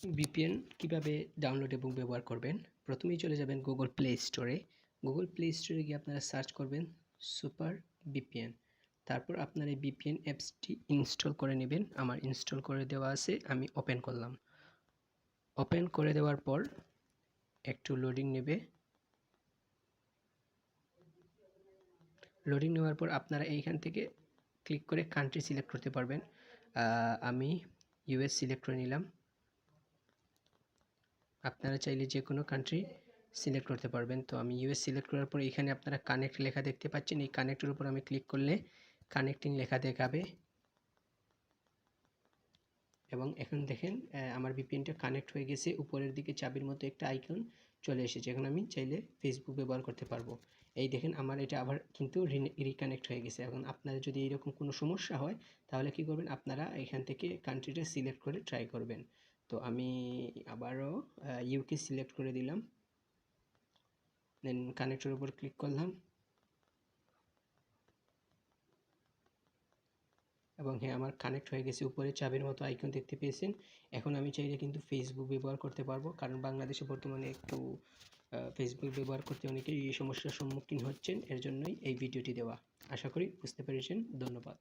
VPN কিভাবে download এবং ব্যবহার করবেন। প্রথমেই চলে যাবেন গুগল প্লে স্টোরে। গুগল প্লে স্টোরে গিয়ে আপনারা সার্চ করবেন সুপার ভিপিএন। তারপর আপনার এই ভিপিএন অ্যাপসটি ইনস্টল করে নেবেন। আমার ইনস্টল করে দেওয়া আছে, আমি ওপেন করলাম। ওপেন করে দেওয়ার পর একটু লোডিং নেবে। লোডিং নেওয়ার পর আপনারা এইখান থেকে ক্লিক করে কান্ট্রি সিলেক্ট করতে পারবেন। আমি ইউএস সিলেক্ট করে নিলাম। আপনারা চাইলে যে কোনো কান্ট্রি সিলেক্ট করতে পারবেন। তো আমি ইউএস সিলেক্ট করার পর এখানে আপনারা কানেক্ট লেখা দেখতে পাচ্ছেন। এই কানেক্টের উপর আমি ক্লিক করলে কানেক্টিং লেখা দেখাবে এবং এখন দেখেন আমার ভিপিএনটা কানেক্ট হয়ে গেছে। উপরের দিকে চাবির মতো একটা আইকন চলে এসেছে। এখন আমি চাইলে ফেসবুক ব্যবহার করতে পারবো। এই দেখেন আমার এটা আবার কিন্তু রিকানেক্ট হয়ে গেছে। এখন আপনাদের যদি এরকম কোনো সমস্যা হয় তাহলে কি করবেন, আপনারা এখান থেকে কান্ট্রিটা সিলেক্ট করে ট্রাই করবেন। তো আমি আবারও ইউকে সিলেক্ট করে দিলাম, দেন কানেক্টের উপর ক্লিক করলাম এবং হ্যাঁ আমার কানেক্ট হয়ে গেছে। উপরে চাবির মতো আইকন দেখতে পেয়েছেন। এখন আমি চাইলে কিন্তু ফেসবুক ব্যবহার করতে পারবো, কারণ বাংলাদেশে বর্তমানে একটু ফেসবুক ব্যবহার করতে অনেকেই এই সমস্যার সম্মুখীন হচ্ছেন। এর জন্যই এই ভিডিওটি দেওয়া। আশা করি বুঝতে পেরেছেন। ধন্যবাদ।